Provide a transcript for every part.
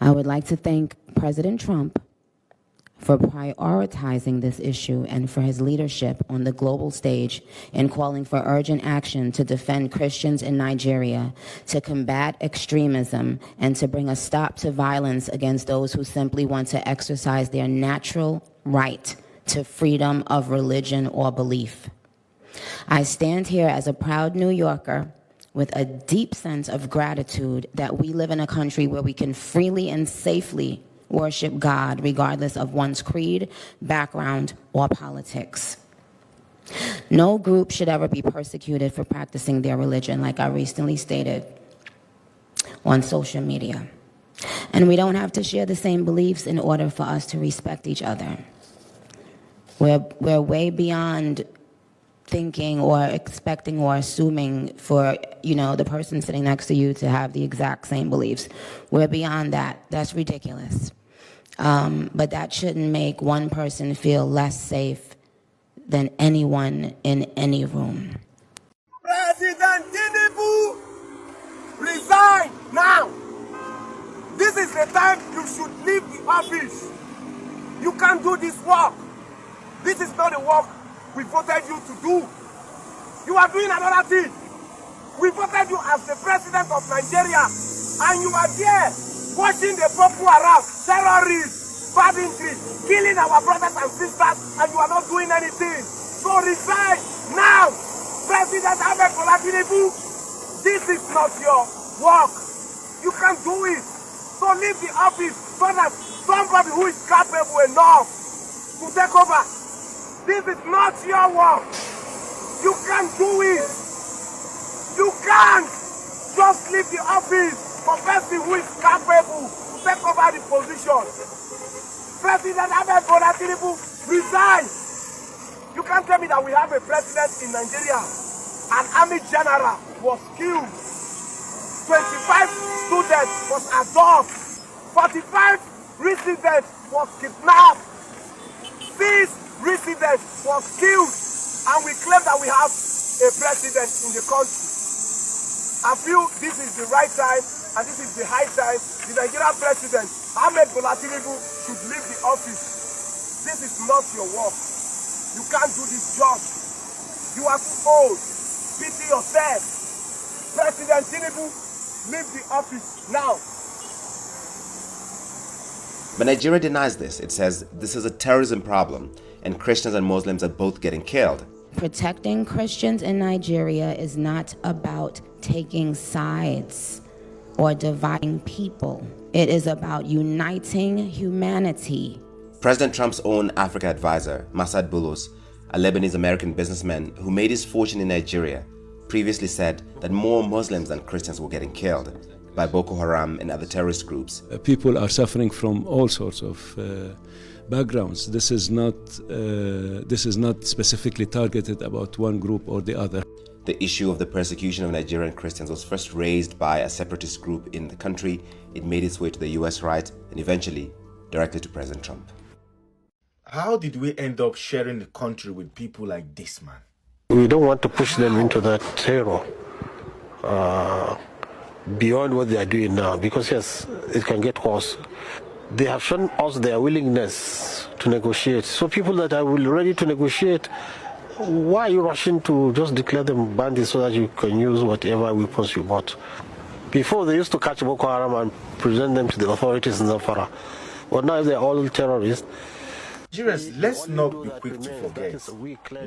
I would like to thank President Trump for prioritizing this issue and for his leadership on the global stage in calling for urgent action to defend Christians in Nigeria, to combat extremism, and to bring a stop to violence against those who simply want to exercise their natural right to freedom of religion or belief. I stand here as a proud New Yorker with a deep sense of gratitude that we live in a country where we can freely and safely worship God regardless of one's creed, background, or politics. No group should ever be persecuted for practicing their religion, like I recently stated on social media. And we don't have to share the same beliefs in order for us to respect each other. We're way beyond thinking or expecting or assuming for, the person sitting next to you to have the exact same beliefs. We're beyond that. That's ridiculous. But that shouldn't make one person feel less safe than anyone in any room. President Tinubu, resign now. This is the time you should leave the office. You can't do this work. This is not the work we voted you to do. You are doing another thing. We voted you as the president of Nigeria, and you are there watching the Boko Haram terrorists, banditry, killing our brothers and sisters, and you are not doing anything. So resign now, President Ahmed Bola Tinubu. This is not your work. You can't do it. So leave the office so that somebody who is capable enough to take over. This is not your work. You can't do it. You can't just leave the office for a person who is capable to take over the position. President Ahmed Bola Tinubu, resign. You can't tell me that we have a president in Nigeria. An army general was killed. 25 students was abducted. 45 residents was kidnapped. 6 residents was killed, and we claim that we have a president in the country. I feel this is the right time, and this is the high time. The Nigerian president, Ahmed Bola Tinubu, should leave the office. This is not your work. You can't do this job. You are too old. Pity yourself. President Tinubu, leave the office now. But Nigeria denies this. It says this is a terrorism problem and Christians and Muslims are both getting killed. Protecting Christians in Nigeria is not about taking sides or dividing people. It is about uniting humanity. President Trump's own Africa advisor, Massad Boulos, a Lebanese-American businessman who made his fortune in Nigeria, previously said that more Muslims than Christians were getting killed by Boko Haram and other terrorist groups. People are suffering from all sorts of backgrounds. This is not specifically targeted about one group or the other. The issue of the persecution of Nigerian Christians was first raised by a separatist group in the country. It made its way to the US right and eventually directly to President Trump. How did we end up sharing the country with people like this man? We don't want to push them into that terror beyond what they are doing now, because yes, it can get worse. They have shown us their willingness to negotiate. So people that are ready to negotiate, why are you rushing to just declare them bandits so that you can use whatever weapons you bought? Before, they used to catch Boko Haram and present them to the authorities in Zamfara. But now they're all terrorists. Nigerians, let's not be quick to forget.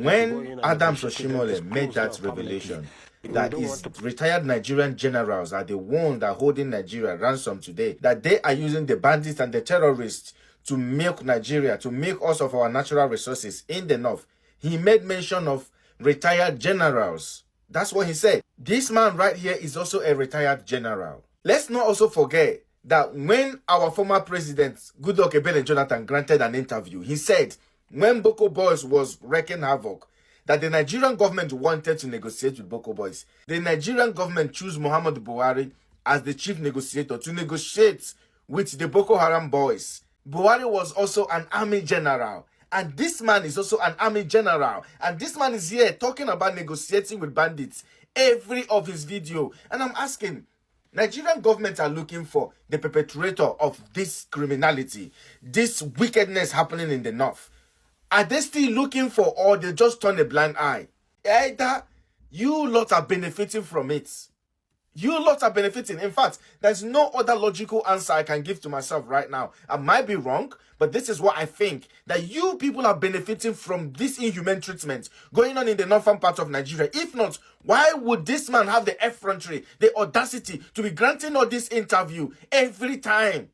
When Adam Soshimole made that revelation, that is retired Nigerian generals are the ones that are holding Nigeria ransom today, that they are using the bandits and the terrorists to milk Nigeria, to milk us of our natural resources in the north. He made mention of retired generals. That's what he said. This man right here is also a retired general. Let's not also forget that when our former president, Goodluck Ebele Jonathan, granted an interview, he said when Boko Boys was wreaking havoc, that the Nigerian government wanted to negotiate with Boko Boys. The Nigerian government chose Muhammadu Buhari as the chief negotiator to negotiate with the Boko Haram boys. Buhari was also an army general. And this man is also an army general. And this man is here talking about negotiating with bandits. Every of his video. And I'm asking, Nigerian government are looking for the perpetrator of this criminality, this wickedness happening in the north. Are they still looking for, or they just turn a blind eye? Either you lot are benefiting from it. You lot are benefiting. In fact, there's no other logical answer I can give to myself right now. I might be wrong, but this is what I think. That you people are benefiting from this inhumane treatment going on in the northern part of Nigeria. If not, why would this man have the effrontery, the audacity to be granting all this interview every time?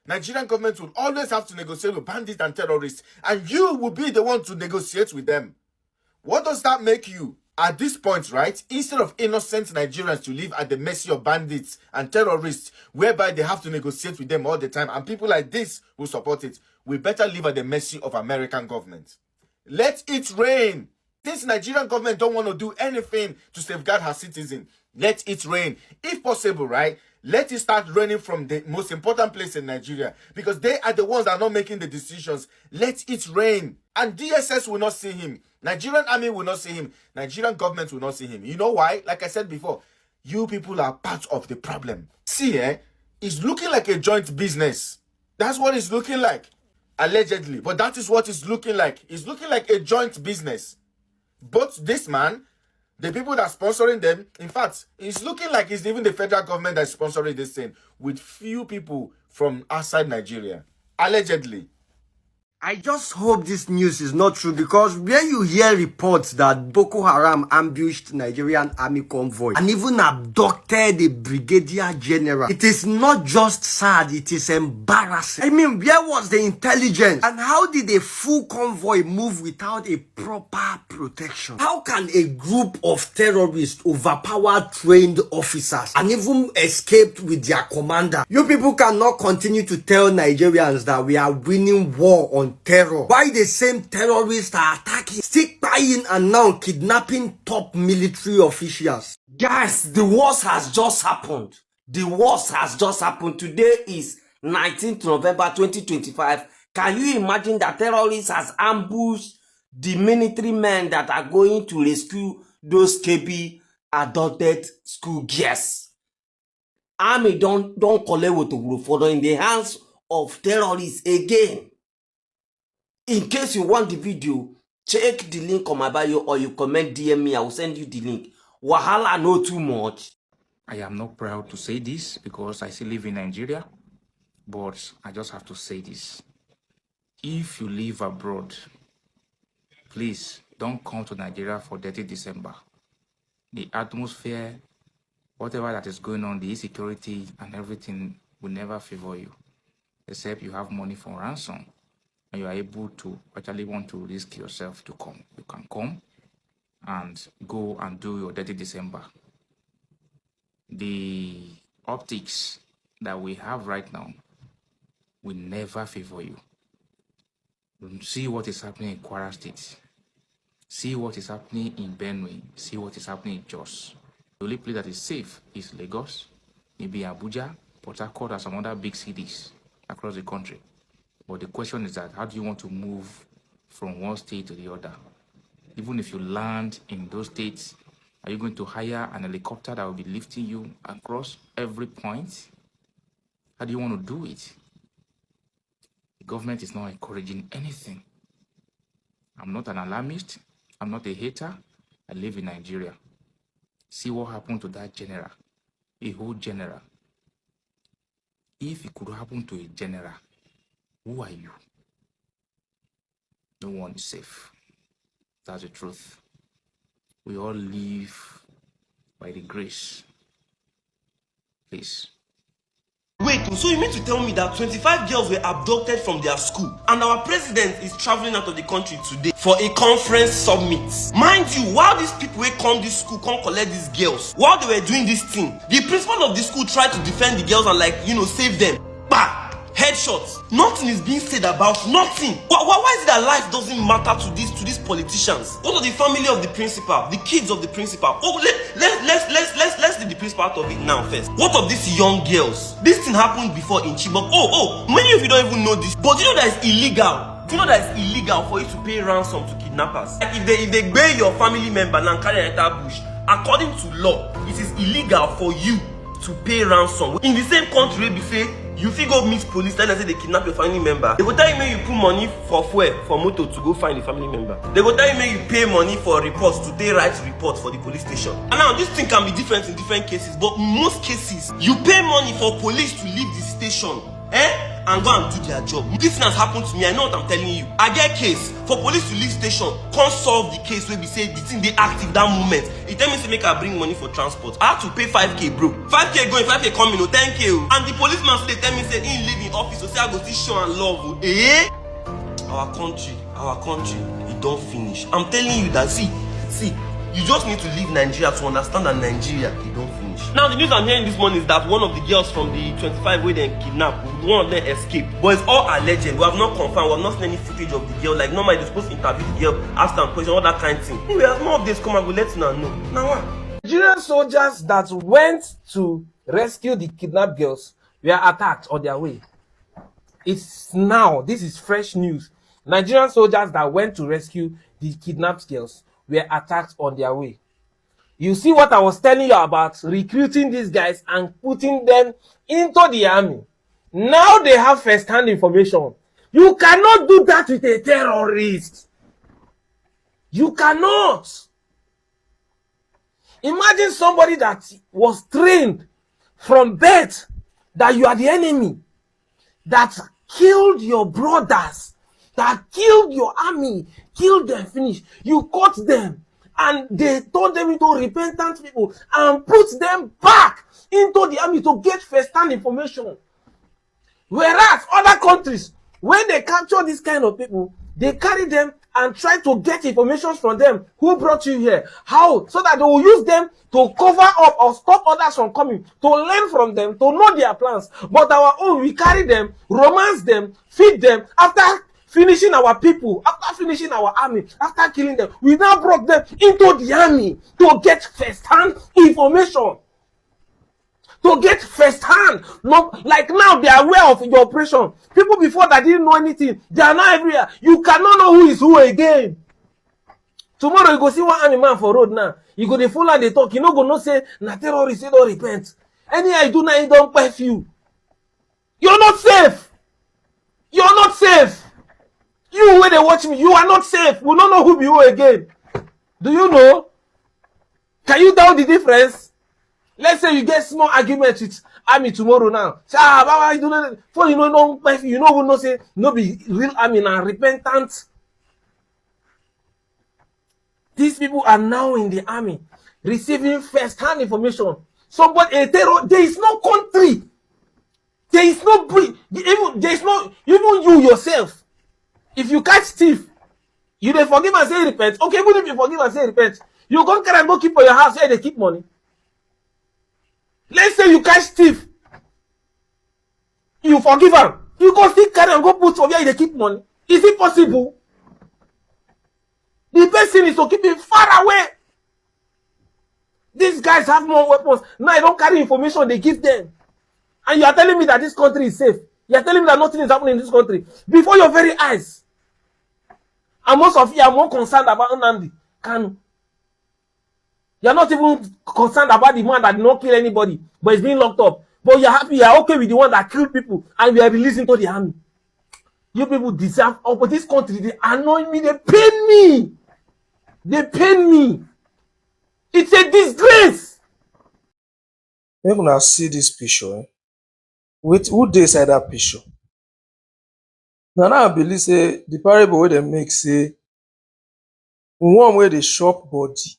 Nigerian government will always have to negotiate with bandits and terrorists, and you will be the one to negotiate with them. What does that make you? At this point, right, instead of innocent Nigerians to live at the mercy of bandits and terrorists, whereby they have to negotiate with them all the time, and people like this will support it, we better live at the mercy of American government. Let it rain. This Nigerian government don't want to do anything to safeguard her citizens. Let it rain. If possible, right, let it start raining from the most important place in Nigeria, because they are the ones that are not making the decisions. Let it rain. And DSS will not see him. Nigerian army will not see him. Nigerian government will not see him. You know why? Like I said before, you people are part of the problem. See, it's looking like a joint business. That's what it's looking like. Allegedly. But that is what it's looking like. It's looking like a joint business. But this man, the people that are sponsoring them, in fact, it's looking like it's even the federal government that's sponsoring this thing, with few people from outside Nigeria. Allegedly. I just hope this news is not true, because when you hear reports that Boko Haram ambushed Nigerian army convoy and even abducted a brigadier general, it is not just sad, it is embarrassing. I mean, where was the intelligence? And how did a full convoy move without a proper protection? How can a group of terrorists overpower trained officers and even escaped with their commander? You people cannot continue to tell Nigerians that we are winning war on terror, why the same terrorists are attacking, stick buying, and now kidnapping top military officials. Guys, the worst has just happened. The worst has just happened. Today is 19th November 2025. Can you imagine that terrorists has ambushed the military men that are going to rescue those KB adopted school girls? Army don't collect what to follow in the hands of terrorists again. In case you want the video, check the link on my bio, or you comment DM me, I will send you the link. Wahala no too much. I am not proud to say this because I still live in Nigeria, but I just have to say this. If you live abroad, please don't come to Nigeria for 30 December. The atmosphere, whatever that is going on, the insecurity and everything will never favor you, except you have money for ransom and you are able to actually want to risk yourself to come. You can come and go and do your 30 December. The optics that we have right now will never favor you. See what is happening in Kwara State. See what is happening in Benue. See what is happening in Jos. The only place that is safe is Lagos, maybe Abuja, Port Harcourt, and some other big cities across the country. But the question is that how do you want to move from one state to the other? Even if you land in those states, are you going to hire an helicopter that will be lifting you across every point? How do you want to do it? The government is not encouraging anything. I'm not an alarmist. I'm not a hater. I live in Nigeria. See what happened to that general, a whole general. If it could happen to a general, who are you? No one is safe. That's the truth. We all live by the grace. Please. Wait, so you mean to tell me that 25 girls were abducted from their school and our president is traveling out of the country today for a conference summit? Mind you, while these people will come this school, come collect these girls, while they were doing this thing, the principal of the school tried to defend the girls and save them. Bah! Headshots. Nothing is being said about nothing. Why is it that life doesn't matter to these politicians? What are the family of the principal, the kids of the principal? Oh, let's leave the principal out of it now first. What of these young girls? This thing happened before in Chibok. Oh, many of you don't even know this, but you know that it's illegal. Do you know that it's illegal for you to pay ransom to kidnappers? Like if they bury your family member and carry enter bush, according to law, it is illegal for you to pay ransom. In the same country, we say you fit go meet police, tell them say they kidnap your family member. They go tell you make you put money for fuel for motor to go find the family member. They go tell you make you pay money for reports to pay right report for the police station. And now this thing can be different in different cases, but in most cases you pay money for police to leave the station, and go and do their job. This thing has happened to me. I know what I'm telling you. I get case for police to leave station, can't solve the case where we say the thing they active that moment. He tell me say make I bring money for transport. I have to pay 5k, bro. 5k going, 5k coming, 10k. And the policeman say they tell me say he leave in office, so say I go see show and love. Our country, it don't finish. I'm telling you that. See, you just need to leave Nigeria to understand that Nigeria, it don't finish. Now the news I'm hearing this morning is that one of the girls from the 25 where they kidnapped, one of them escaped. But it's all alleged. We have not confirmed, we have not seen any footage of the girl. Like normally they're supposed to interview the girl, ask them questions, all that kind of thing. Anyway, as more updates come and we'll let you know. Now what? Nigerian soldiers that went to rescue the kidnapped girls were attacked on their way. It's now, this is fresh news. Nigerian soldiers that went to rescue the kidnapped girls were attacked on their way. You see what I was telling you about recruiting these guys and putting them into the army. Now they have first-hand information. You cannot do that with a terrorist. You cannot. Imagine somebody that was trained from birth that you are the enemy, that killed your brothers, that killed your army, killed them, finished. You caught them, and they turned them into repentant people and put them back into the army to get first-hand information. Whereas other countries, when they capture this kind of people, they carry them and try to get information from them. Who brought you here? How? So that they will use them to cover up or stop others from coming, to learn from them, to know their plans. But our own, we carry them, romance them, feed them. After finishing our people, after finishing our army, after killing them, we now brought them into the army to get first-hand information. To get first-hand. Not like now they are aware of your operation. People before that didn't know anything, they are now everywhere. You cannot know who is who again. Tomorrow you go see one army man for road now. You go the full and they talk. You no go no say na terrorist, you don't repent. Anyhow you do now, you don't pay you. You're not safe. You're not safe. You when they watch me, you are not safe. We don't know who be who again. Do you know? Can you tell the difference? Let's say you get small argument with army tomorrow now. Say, Baba, you don't for you know, you know, no say no be real army now, repentant. These people are now in the army, receiving first-hand information. Somebody a terror. There is no country. There is no even there is no even you yourself. If you catch thief, you dey forgive and say repent. Okay, even if you forgive and say repent, you go carry and go keep for your house where they keep money. Let's say you catch thief, you forgive him, you go still carry and go put for where they keep money. Is it possible? The best thing is to keep him far away. These guys have more weapons. Now I don't carry information they give them. And you are telling me that this country is safe. You are telling me that nothing is happening in this country. Before your very eyes. And most of you are more concerned about Nnamdi Kanu. You are not even concerned about the man that did not kill anybody, but is being locked up. But you are happy, you are okay with the one that killed people, and we are releasing to the army. You people deserve, but this country, they annoy me, they pain me. They pain me. It's a disgrace. Make una see this picture. With who dey inside that picture? Now I believe say the parable wey dem make say one wey dey chop body,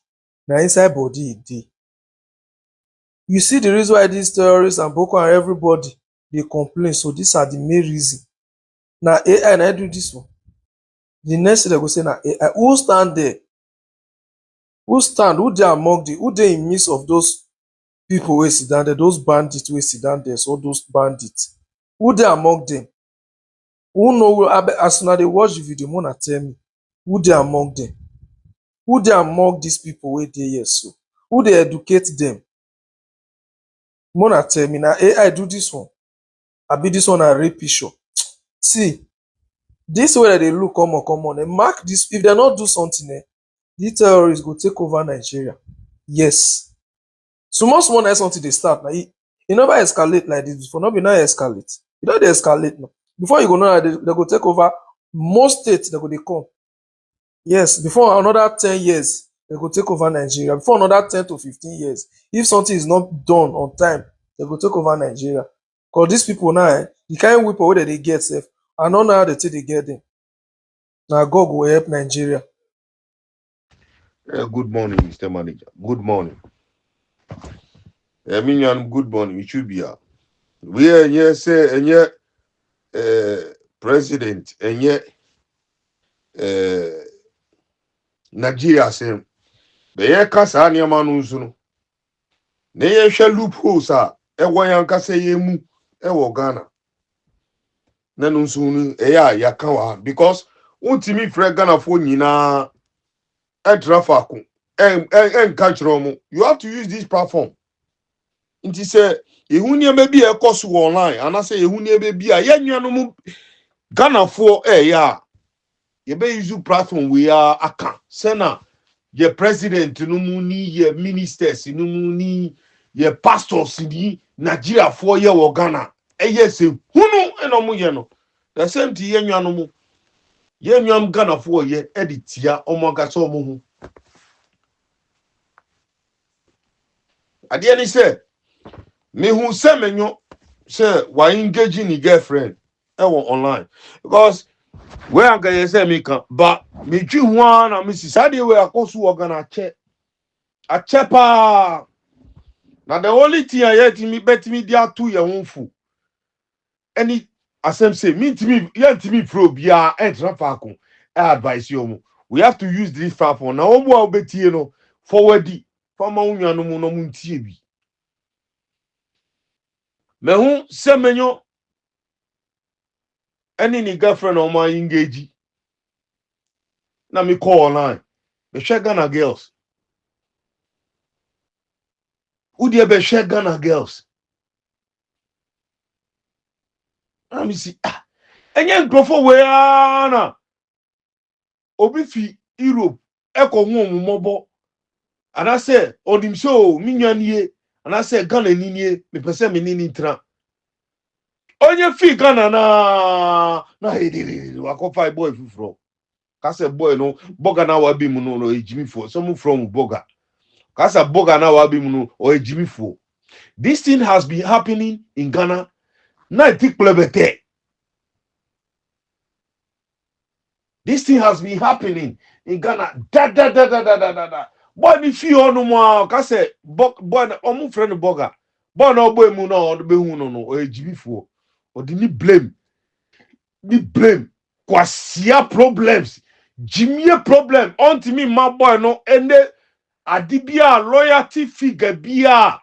na inside body e dey. You see the reason why these terrorists and Boko Haram everybody dey complain, so these are the main reason. Na AI na do this one. The next thing they go say na AI. Who stand there? Who stand? Who dey among the? Who dey in midst of those people wey sit down there? Those bandits wey sit down there. So those bandits. Who dey among them? Who know? As una dey watch the video, una tell me who dey among them. Who dey among these people wey dey here so? Who dey educate them? Mona tell me na AI do this one. Abi this one na real picture. See, this way they look come on. They mark this. If they not do something, the terrorists go take over Nigeria. Yes. So small na something they start. Now e never escalate like this before. No be now escalate. E don dey escalate now. Before you go know, they go take over most states. They go dey come. Yes, before another 10 years, they go take over Nigeria. Before another 10 to 15 years, if something is not done on time, they go take over Nigeria. Because these people now, the kind of weapon wey they get safe, I don't know how they take they get them. Now God will help Nigeria. Good morning, Mr. Manager. Good morning. Minion, good morning. It should be here. We are here, say, and yet, president, and yet, Nigeria, same. The year Casania Manuzuno. They shall loopholes are a wayanka say yemu, a Ghana. Nanusunu, yakawa, because ultimate Fred Ghana for Nina, a trafaku, and catch Romo. You have to use this platform. Inti say ehunie be be e course online and I say ehunie be be a yenwanu mu Ghana for ya ye be use platform we are aka say na ye president no mu ni ye ministers no mu ni ye pastors ni Nigeria for ye wo Ghana ye say hunu eno mu ye no the same ti yenwanu mu yenwam Ghana for ye editia omoga so mu hu ade ni say me who say menyo say why engaging the girlfriend online because where I'm gonna say me can but me twi one and me sade we akoso organ a chepa now the only thing I yet me bet me dia to your own fool any asem say me to me pro bia entra faako advice you we have to use this platform now omo obetie no forwardi fama unwanu mu no mu tie bi me hu se menyo any ni girlfriend or my engage na me call online me share Ghana girls who dey be share Ghana girls na me see enye nkrofo we na obi fi Europe eko hu omumobo and I say odim so minwanie and I say Ghana ninie me pese me nini tra onye fi Ghana na hediri wakofa boy fufro kase boy no boga na wabi mu no ejimi fo some from boga kase boga na wabi mu no o ejimi fo. This thing has been happening in Ghana. This thing has been happening in Ghana. Boy, if you no more, kase boy, omu friend boga. Boy, no boy mu no be hu no o ejimi fo. O di ni blame. Ni blame. Kwasia problems. Jimmy problem. Unto me, my boy no ende adibia loyalty figure bia.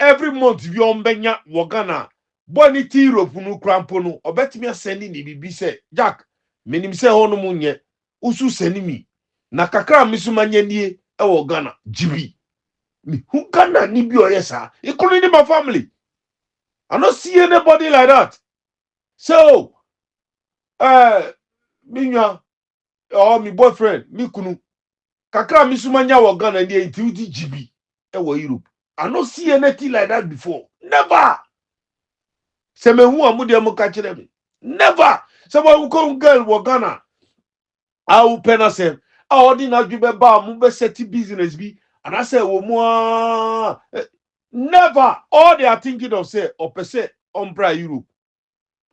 Every month we on benya wagana boni ti Europe no krampo no obetimi aseni ni bibi se Jack menim se hono munye usu seni mi na kakra misumanye nie e wo Ghana jibi mi who Ghana ni bi oyesa including my family. I don't see anybody like that. So minya my boyfriend mi kunu kakra misumanya wo Ghana nie inti jibi e wo Europe. I don't see anything like that before. Never. Se me hu amu de mu ka kire me. Never. Se bo ko girl wo Ghana. I will pena say. I odi na dwube ba mu be set business bi. And I say wo mu never. All they are thinking of say opese ombra Europe.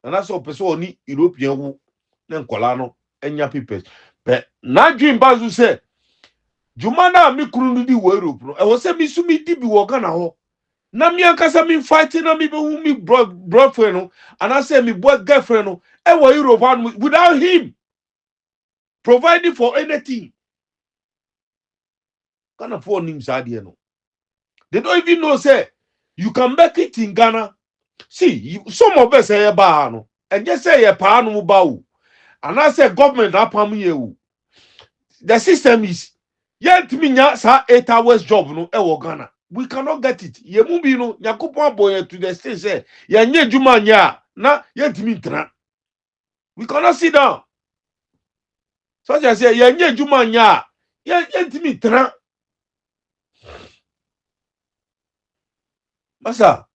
And that's opese oni European wu na nkola no enya papers. But na dream bazu say Jumana mi kunu di wo Europe no. E wo say mi sumi di bi wo Ghana ho. Na mi ankasa mi fighting na mi be who me boyfriend no and I say me boy girlfriend no e wo Europe without him providing for anything. Kind of for him sadie no. They don't even know say you can make it in Ghana. See, some of us say ba no and just say pa no ba o. And I say government apam ye o. The system is yet me nya sa 8 hours job no e wo Ghana. We cannot get it. Ye mubi no yakupon boy to the state say ye nye juma nya na ye timi tra. We cannot sit down. So I say ye nye juma nya ye timi tra. Masa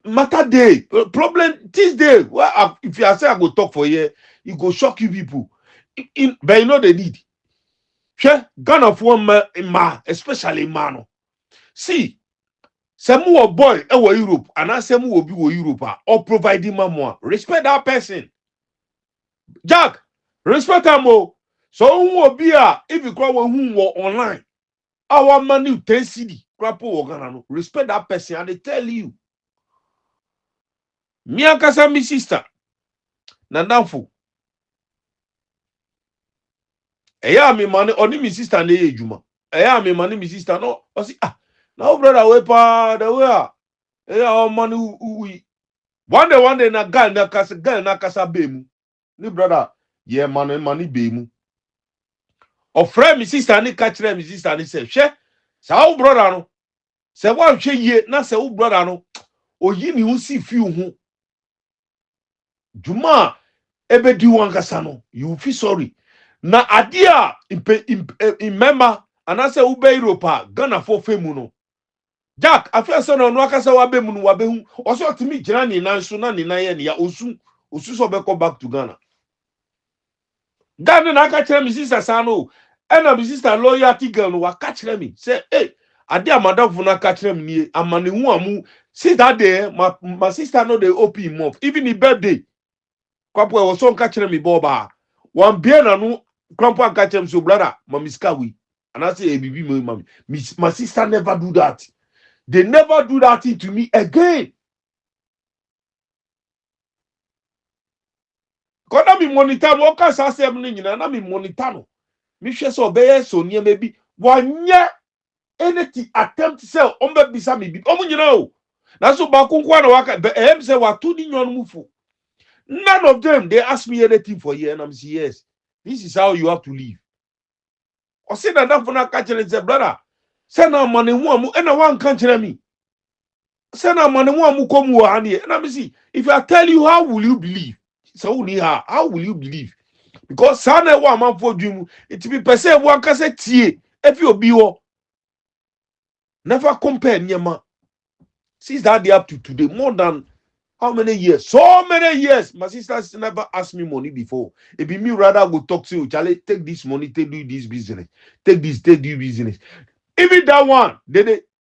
Matter day, problem this day. Well, if you say I go talk for you, it go shock you people. But you know they need. Sure, Ghana for ma, especially man. See, some more boy ewo Europe, and I some will be Europe or providing more. Respect that person. Jack, respect him. So who will be if you call who online? Our money 10 CD. Respect that person, and they tell you. Me akasa mi sister. Nandamfo. Eya me money oni mi sister na ejuma. Eya me money mi sister no. O si now brother we pa the way eya o money we. One day na girl na kasa bemu. Ni brother yeah money bemu. O friend mi sister ni catch mi sister ni say hwe sa wo brother no. Se wa hwe ye na se wo brother no. Oyi ni hu si fi hu. Juma ebe di wan kasa no. You feel sorry. Na adia member anase ube Europa Ghana for femu no Jack afia so no akasa wa be mu no wa be hu oso otimi gina ni nan so na ni nan ye ne ya osu so be come back to Ghana na aka kire mi sister sano na mi sister loyalty girl no wa ka kire mi say hey adia madam na ka kire mi ni amane hu amu see that day my sister no dey open mouth even the birthday kwapo e wo so ka kire mi boba wan bia na no Grandpa catch him so brother, mommy skawi. And I say, hey, baby, mommy. My sister never do that. They never do that thing to me again. Because I me monitor, what can I say? I me monitor. Me share so be so near maybe 1 year anything attempt to sell on be bisa me. You know. That's so back kwa na waka. But say what two din yon mufu. None of them they ask me anything for you, and I'm saying yes. This is how you have to live. Or say that for not catching and say, brother, send our money one and one country me. Send our money one come here. And I'm see if I tell you how will you believe? So how will you believe? Because sana one man for you, it be per se one can say tie if you be never compare nyama. Since that day up to today, more than how many years? So many years. My sisters never asked me money before. It be me rather go talk to you. Charlie, take this money, take do this business. Take this, take do business. Even that one,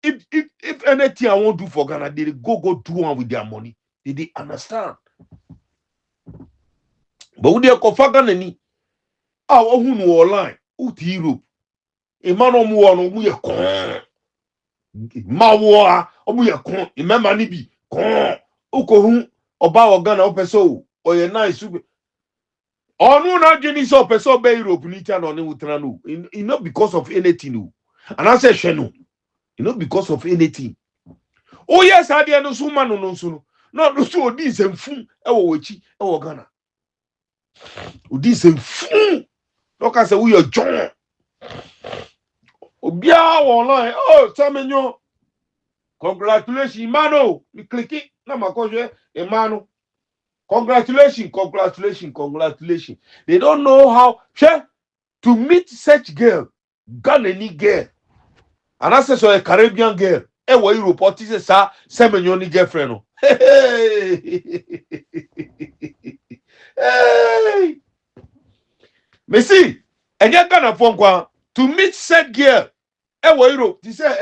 if anything I want to do for Ghana, they go do one with their money. They understand. But when they go for Ghana, who know online, who to Europe, a man on mu ye kon, mawa, omu ye kon, remember ni bi kon. Uko oba Ghana opeso o ye nice onu na jeni so opeso be Europe ni tia no ne wutra no not because of anything no and I say hwe no not because of anything oh yes ade no so ma no so no so odi semfu e wo wachi e wo Ghana odi semfu no ka say we your john obia online oh samenyo congratulations mano mi click na makoje emano congratulations. They don't know how to meet such girl Ghanaian girl and I say so a Caribbean girl e wo Europe say sa semenyoni girlfriend no hey me see enye Ghana for nkwa to meet such girl e wo Europe ti say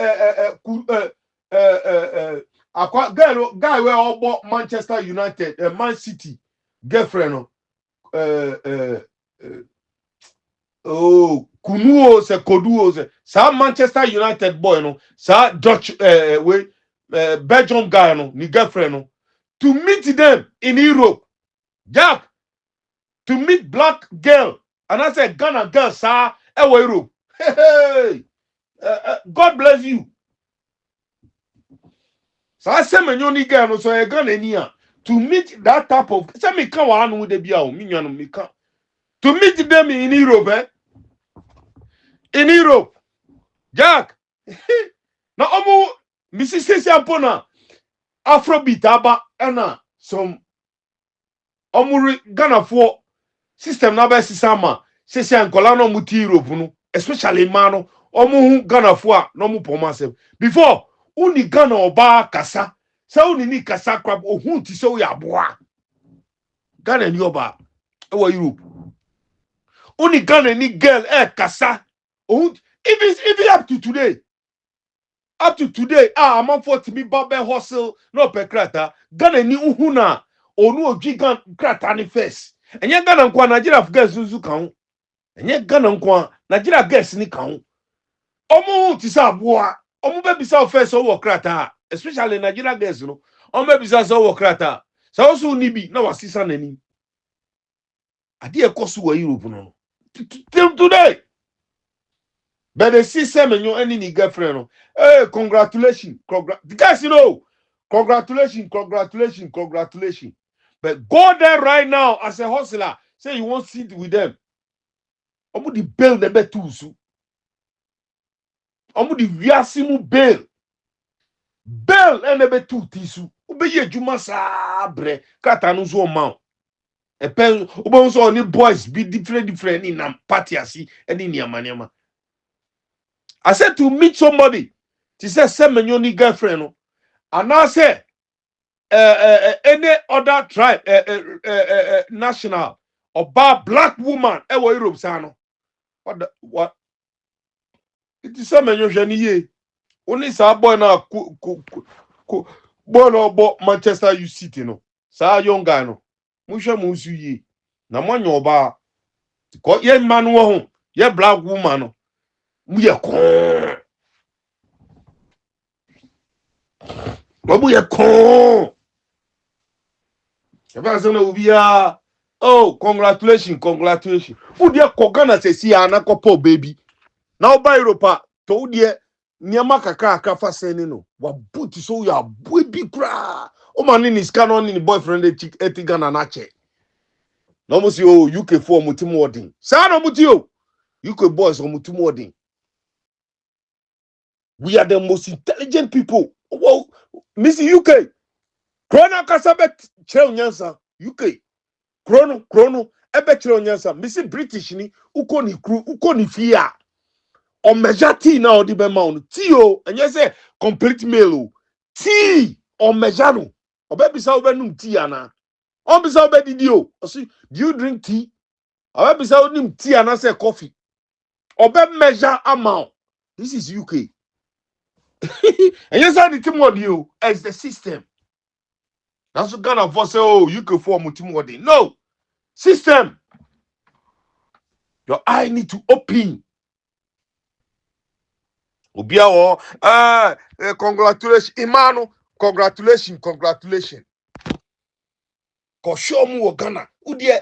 guy where all bought Manchester United, Man City girlfriend. Kunuo se Koduo se. Sa Manchester United boy no. Sa Dutch Belgium guy no. Ni girlfriend no. To meet them in Europe, Jack. To meet black girl, and I said Ghana girl sa Europe. Hey, God bless you. So I say me girl no so e Ghanaian to meet that type of say me can one with the bia o me nwan me can to meet them in Europe in Europe Jack na omo Mrs. Stacey Apona Afrobeat aba na some omo Ghana for system na ba sisama sese ankola no mu ti Europe no especially man no omo hu Ghana for no mu pomasem before uni Ghana oba kasa So ni kasa crab ohun ti so ya boa. Ghana ni oba e wa Europe. Only Ghana ni girl kasa. Ohun even up to today I'm on 40 me babe hustle no pe krata. Ghana ni uhuna onu oji krata ni first. Enye Ghana nkwa Nigeria girls zuzu kan. Enye Ghana nkwa Nigeria girls ni kan. Omo ti sa boa. Omo be bisa first o wo krata, especially Nigeria girls no. Omo be bisa so wo krata. Sa so ni bi na wasisa nani. Ade e koso wa Europe no. Till today. But the system and your any girlfriend. No. Hey, congratulations. Guys, you know, congratulations. But go there right now as a hustler. Say you won't sit with them. Omo di bail the betusu. Omo di viasimu bail. Bail and the betu tisu. Ube ye juma sabre. Kata nuzo mount. A pen ubonso only boys be different in party asi and in yamanyama. I said to meet somebody. She said, "Send me your girlfriend." And I said, any other tribe, national, or black woman, Europe, sano. What? It is some your genie. Only sa boy na boy no Manchester you City no. Sa young guy no. Musha musu ye. Na mwanyo oba. Ko ye man wo ye black woman no. Mu ye kon. Babu ye kon. Oh, congratulations. Who dear Kogana says, see, Anakopo baby. Now by Europa, told ye, Niamaka Kafa Senino. What put so ya baby cra. Oh, man, in his canon in the boyfriend, Etigan and Ache. No, monsieur, UK for Mutimording. Sana Mutio, UK boys or Mutimording. We are the most intelligent people. Well, Missy UK. Krona Kasabet Chel Nyansa, UK. Chrono, ebetro nyansa, missing British ni, uko ni fia. O measure tea na odi be ma tea o, and you say complete meal o. Tea o measure no. Obe bisa obe num tea ana. O bisa obe didi o. Do you drink tea? Obe bisa onim tea ana say coffee. Obe measure amount. This is UK. And you say the team word you as the system. That's what Ghana for say, oh, UK for mutimwadi. No. System. Your eye need to open. Obiawo, congratulations, Imano, congratulations. Cause show mu Ghana. Udie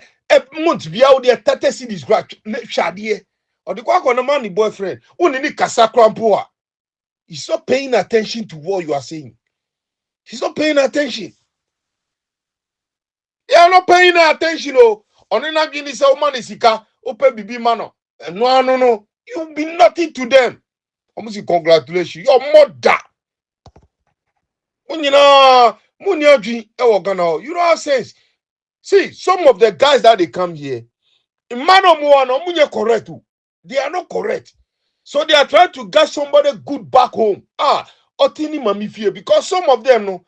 month bia udie 30 cedis grad shadie. Or the kwa na man boyfriend. Uni ni kasa krampo. He's not paying attention to what you are saying. He's not paying attention. You are not paying attention. Oh, on na gini say woman isika, open bibi mano. No. You'll be nothing to them. I'm saying congratulations. Your mother. You know what sense. See, some of the guys that they come here, correct. They are not correct. So they are trying to get somebody good back home. Otini mami fear because some of them no,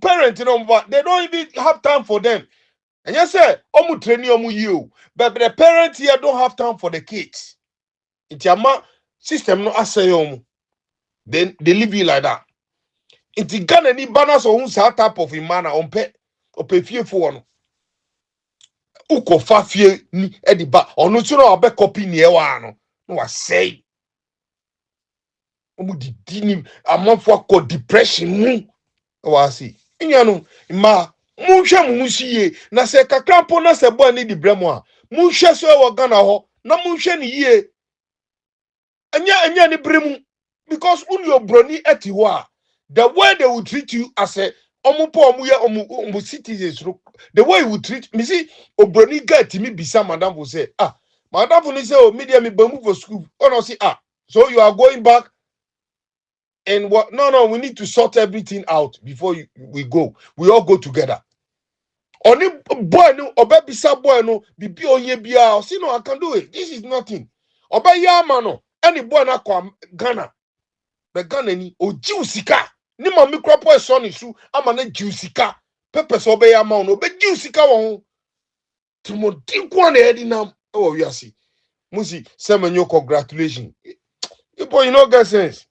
parents, they don't even have time for them. And you say, training you, but the parents here don't have time for the kids. It's your system no asay then they live you like that. It's Ghana ni banners or type of imana on pe fear for one. Uko fa fear ni ediba or no sooner a back copy near one. No, I say. A month for depression. Oh, I see. Inyano, ma, Musha Musie, na se kakrampo na se boy ni di bremwa. Musha so wa Ghana ho, na Musha ni ye. Anya ni bremu. Because your brony etiwa, the way they will treat you as a omu citizens, the way you will treat me see obroni get me bisa madam will say, madam will say, oh, media me bamu for school. Oh no, see, so you are going back and what? No, we need to sort everything out before we go. We all go together. Only boy no, obe bisa boy no, bibi onye biya. See no, I can do it. This is nothing. Obe ya mano, any boy na kwa Ghana. The Ghana ni oji usika. Ni ma mi crop e so ni su ama na jiusika pepe so be ya ma no be jiusika won timo dinkwa na edi nam e wo wiase musi say menyo congratulations you boy you no get sense